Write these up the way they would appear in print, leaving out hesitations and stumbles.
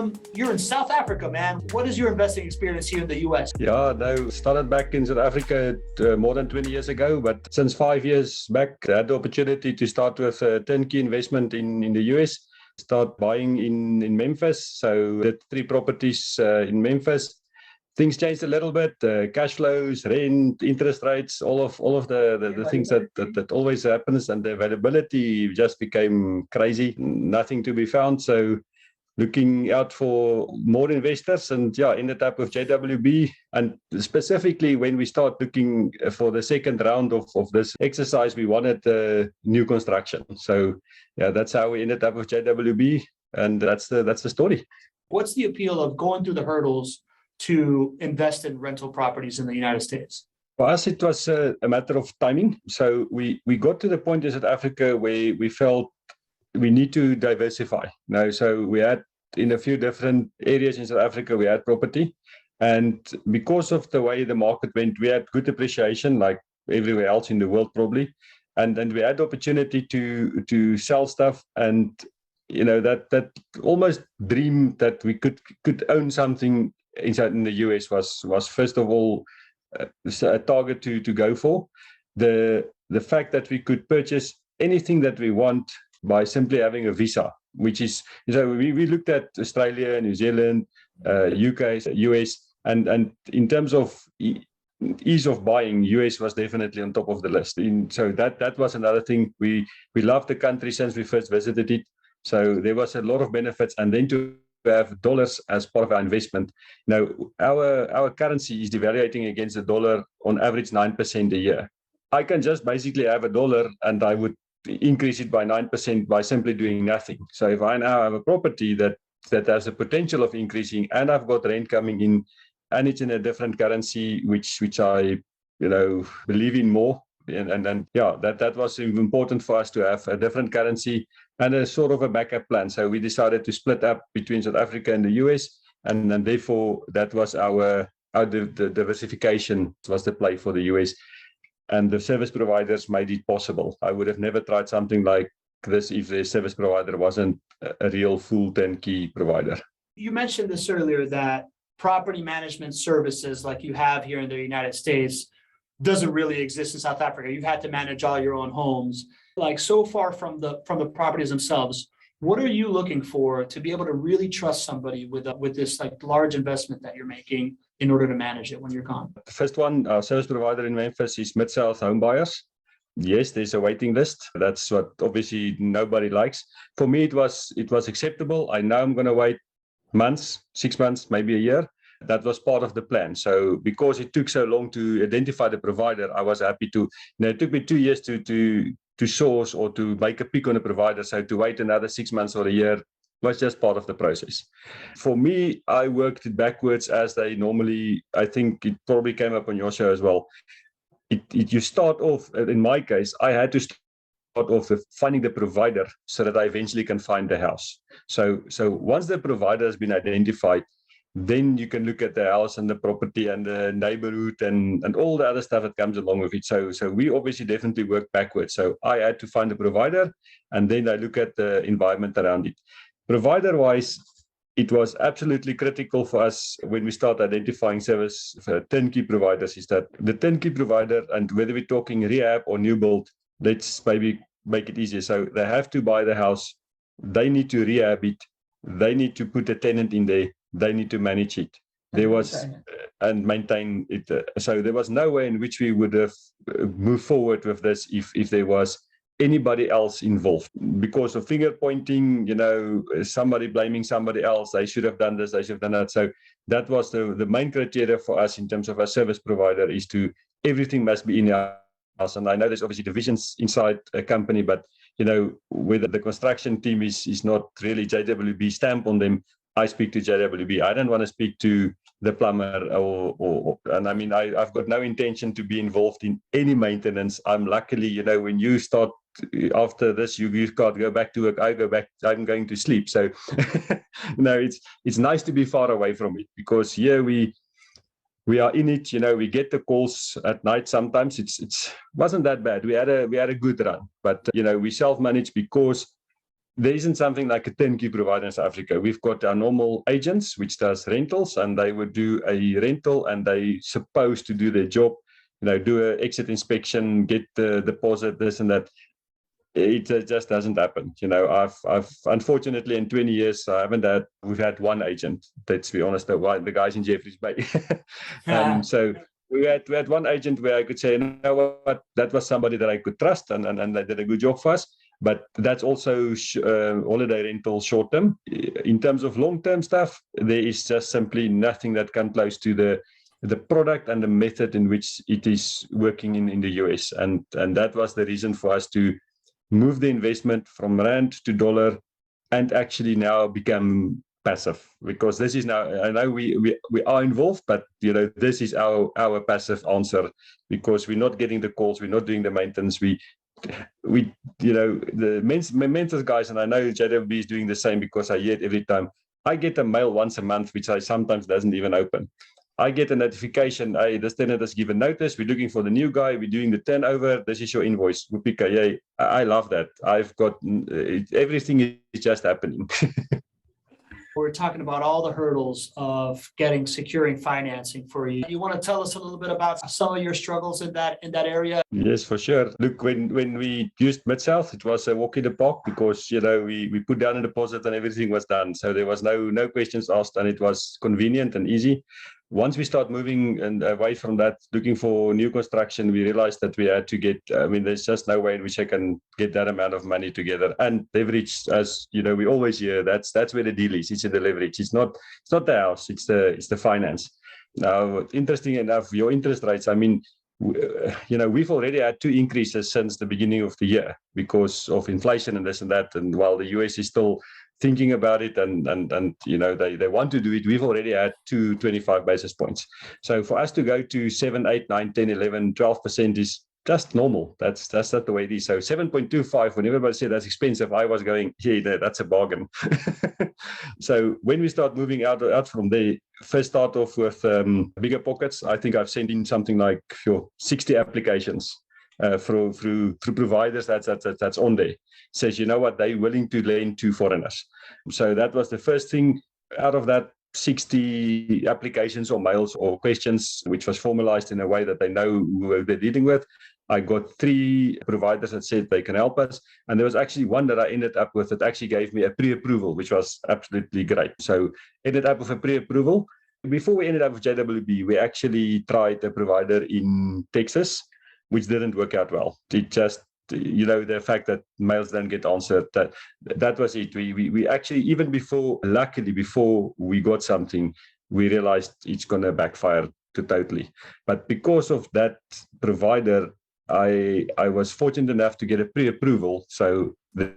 Willem, you're in South Africa, man. What is your investing experience here in the US? Yeah, no, started back in South Africa more than 20 years ago, but since 5 years back, I had the opportunity to start with a turnkey investment in the US, start buying in Memphis. So did 3 properties in Memphis. Things changed a little bit, cash flows, rent, interest rates, all of the things that always happens, and the availability just became crazy, nothing to be found. So looking out for more investors, and ended up with JWB. And specifically when we start looking for the second round of this exercise, we wanted new construction. So that's how we ended up with JWB, and that's the story. What's the appeal of going through the hurdles to invest in rental properties in the United States? For us, it was a matter of timing. So we got to the point in South Africa where we felt we need to diversify. So we had in a few different areas in South Africa, we had property. And because of the way the market went, we had good appreciation like everywhere else in the world probably. And then we had the opportunity to sell stuff. And, that almost dream that we could own something in the US was first of all a target to go for. The fact that we could purchase anything that we want by simply having a visa, which is, we looked at Australia, New Zealand, UK, US, and in terms of ease of buying, US was definitely on top of the list. So that was another thing. We loved the country since we first visited it. So there was a lot of benefits, and then to have dollars as part of our investment. Now, our currency is devaluating against the dollar on average 9% a year. I can just basically have a dollar and I would increase it by 9% by simply doing nothing. So if I now have a property that has the potential of increasing, and I've got rent coming in, and it's in a different currency, which I believe in more. And that was important for us to have a different currency and a sort of a backup plan. So we decided to split up between South Africa and the US, and therefore that was our diversification was the play for the US. And the service providers made it possible. I would have never tried something like this if the service provider wasn't a real full turnkey provider. You mentioned this earlier, that property management services like you have here in the United States doesn't really exist in South Africa. You've had to manage all your own homes. Like, so far from the properties themselves, what are you looking for to be able to really trust somebody with this like large investment that you're making in order to manage it when you're gone? The first one, our service provider in Memphis, is mid-south home buyers. Yes, there's a waiting list. That's what obviously nobody likes. For me, it was acceptable. I know I'm going to wait months, 6 months, maybe a year. That was part of the plan. So because it took so long to identify the provider, I was happy to. It took me 2 years to source or to make a pick on a provider. So to wait another 6 months or a year was just part of the process. For me, I worked it backwards as they normally. I think it probably came up on your show as well. You start off, in my case, I had to start off with finding the provider so that I eventually can find the house. So once the provider has been identified, then you can look at the house and the property and the neighborhood and all the other stuff that comes along with it. So we obviously definitely work backwards. So I had to find the provider, and then I look at the environment around it. Provider-wise, it was absolutely critical for us when we start identifying service for turnkey providers, is that the turnkey provider, and whether we're talking rehab or new build, let's maybe make it easier. So they have to buy the house, they need to rehab it, they need to put a tenant in there, they need to manage it. And maintain it. So there was no way in which we would have moved forward with this if there was anybody else involved. Because of finger pointing, somebody blaming somebody else, they should have done this, they should have done that. So that was the main criteria for us in terms of our service provider, is everything must be in our house. And I know there's obviously divisions inside a company, but whether the construction team is not really JWB stamp on them, I speak to JWB. I don't want to speak to the plumber and I mean, I've got no intention to be involved in any maintenance. I'm luckily, when you start after this, you can't go back to work. I go back, I'm going to sleep. So it's nice to be far away from it, because here we are in it. We get the calls at night. Sometimes it wasn't that bad. We had a good run, but we self-manage because there isn't something like a turnkey provider in South Africa. We've got our normal agents, which does rentals, and they would do a rental, and they supposed to do their job, do an exit inspection, get the deposit, this and that. It just doesn't happen. I've unfortunately in 20 years, we've had one agent. Let's be honest, the guys in Jeffreys Bay. So we had one agent where I could say, you know what, that was somebody that I could trust, and they did a good job for us. But that's also holiday rental short term. In terms of long term stuff, there is just simply nothing that comes close to the product and the method in which it is working in the US. And that was the reason for us to move the investment from rand to dollar and actually now become passive, because this is now, I know we are involved, but this is our passive answer, because we're not getting the calls, we're not doing the maintenance, the maintenance guys, and I know JWB is doing the same, because I hear it every time. I get a mail once a month, which I sometimes doesn't even open. I get a notification, hey, this tenant has given notice, we're looking for the new guy, we're doing the turnover, this is your invoice. I love that. I've got everything is just happening. We're talking about all the hurdles of securing financing for you. You want to tell us a little bit about some of your struggles in that area? Yes, for sure. Look, when we used Mid-South, it was a walk in the park, because we put down a deposit and everything was done. So there was no questions asked, and it was convenient and easy. Once we start moving and away from that, looking for new construction, we realized that we had to there's just no way in which I can get that amount of money together. And leverage, as we always hear, that's where the deal is. It's in the leverage. It's not the house. It's the finance. Now, interesting enough, your interest rates, we've already had 2 increases since the beginning of the year because of inflation and this and that. And while the US is still thinking about it and they want to do it, we've already had 25 basis points. So for us to go to 7, 8, 9, 10, 11, 12% is just normal. That's not the way it is. So 7.25, when everybody said that's expensive, I was going, yeah, that's a bargain. So when we start moving out from there, first start off with bigger pockets. I think I've sent in something like 60 applications through providers that's on there. Says, you know what, they're willing to lend to foreigners. So that was the first thing. Out of that 60 applications or mails or questions, which was formalized in a way that they know who they're dealing with, I got 3 providers that said they can help us. And there was actually one that I ended up with that actually gave me a pre-approval, which was absolutely great. So ended up with a pre-approval. Before we ended up with JWB, we actually tried a provider in Texas, which didn't work out well. It just, the fact that mails don't get answered, that was it. We actually, even before we got something, we realized it's going to backfire totally. But because of that provider, I was fortunate enough to get a pre-approval. So there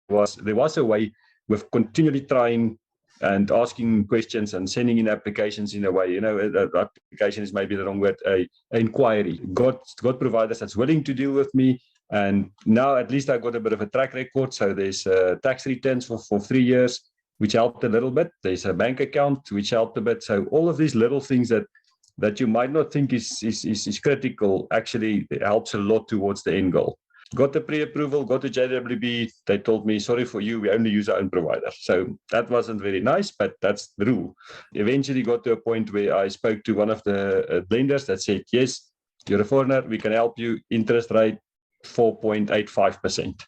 was a way with continually trying and asking questions and sending in applications in a way, application is maybe the wrong word, an inquiry. Got providers that's willing to deal with me. And now at least I got a bit of a track record. So there's tax returns for 3 years, which helped a little bit. There's a bank account, which helped a bit. So all of these little things that you might not think is critical, actually it helps a lot towards the end goal. Got the pre-approval, got to JWB. They told me, sorry for you, we only use our own provider. So that wasn't very nice, but that's the rule. Eventually got to a point where I spoke to one of the lenders that said, yes, you're a foreigner, we can help you. Interest rate 4.85%,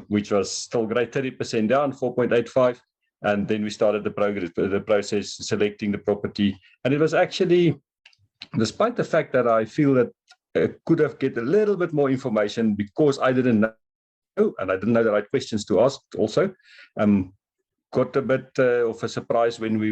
which was still great, 30% down, 4.85. And then we started the process, selecting the property. And it was actually, despite the fact that I feel that could have get a little bit more information because I didn't know, and I didn't know the right questions to ask also. Got a bit of a surprise when we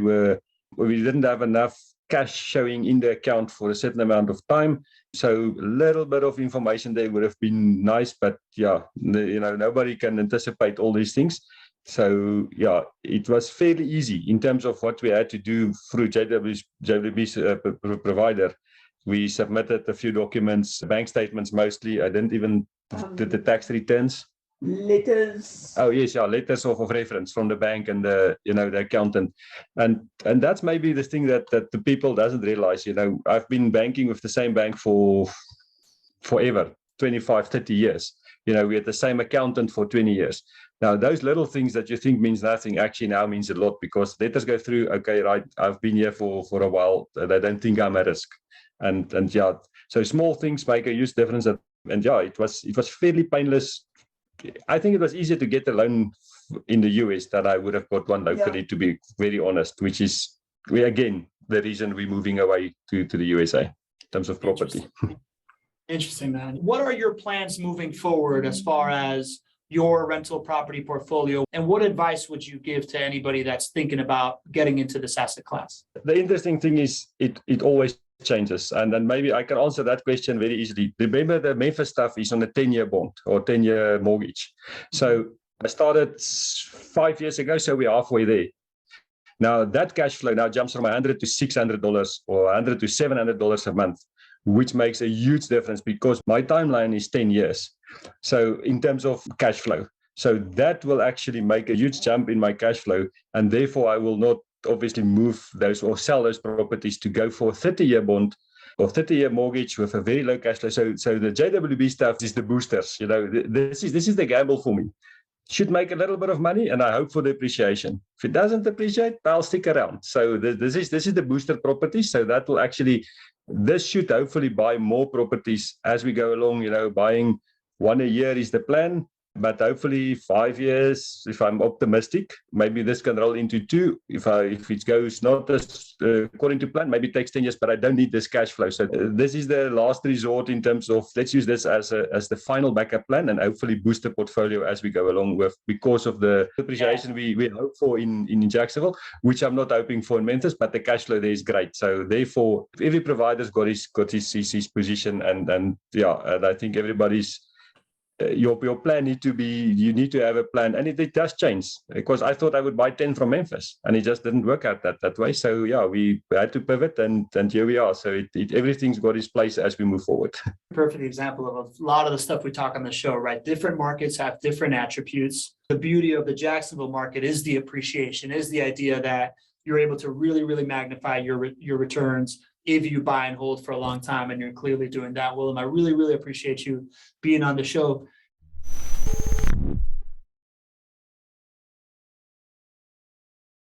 didn't have enough cash showing in the account for a certain amount of time. So a little bit of information there would have been nice, but yeah, nobody can anticipate all these things. So yeah, it was fairly easy in terms of what we had to do through JWB's provider. We submitted a few documents, bank statements mostly. I didn't even did the tax returns. Letters. Oh yes, yeah, letters of reference from the bank and the the accountant, and that's maybe the thing that the people doesn't realize. I've been banking with the same bank for forever, 25, 30 years. We had the same accountant for 20 years. Now, those little things that you think means nothing actually now means a lot, because letters go through, okay, right, I've been here for a while, they don't think I'm at risk. And yeah, so small things make a huge difference. And yeah, it was fairly painless. I think it was easier to get a loan in the US than I would have got one locally, to be very honest, which is, again, the reason we're moving away to the USA in terms of property. Interesting, man. What are your plans moving forward as far as your rental property portfolio, and what advice would you give to anybody that's thinking about getting into this asset class? The interesting thing is it always changes, and then maybe I can answer that question very easily. Remember, the Memphis stuff is on a 10-year bond or 10-year mortgage. So I started 5 years ago, so we're halfway there. Now that cash flow now jumps from $100 to $600 or $100 to $700 a month, which makes a huge difference because my timeline is 10 years. So in terms of cash flow, so that will actually make a huge jump in my cash flow. And therefore I will not obviously move those or sell those properties to go for a 30-year bond or 30-year mortgage with a very low cash flow. So the JWB stuff is the boosters. You know, this is the gamble for me. Should make a little bit of money, and I hope for the appreciation. If it doesn't appreciate, I'll stick around. So this is the booster property. So that will actually, this should hopefully buy more properties as we go along. You know, buying one a year is the plan, but hopefully 5 years, if I'm optimistic, maybe this can roll into 2. If it goes not as according to plan, maybe it takes 10 years, but I don't need this cash flow. So this is the last resort in terms of, let's use this as the final backup plan and hopefully boost the portfolio as we go along with, because of the appreciation we hope for in Jacksonville, which I'm not hoping for in Memphis, but the cash flow there is great. So therefore, every provider's got his position, and I think everybody's, your plan you need to have a plan, and it does change, because I thought I would buy 10 from Memphis and it just didn't work out that way. So yeah, we had to pivot, and here we are. So everything's got its place as we move forward. Perfect example of a lot of the stuff we talk on the show, right? Different markets have different attributes. The beauty of the Jacksonville market is the appreciation, is the idea that you're able to really, really magnify your returns if you buy and hold for a long time, and you're clearly doing that. Willem, I really, really appreciate you being on the show.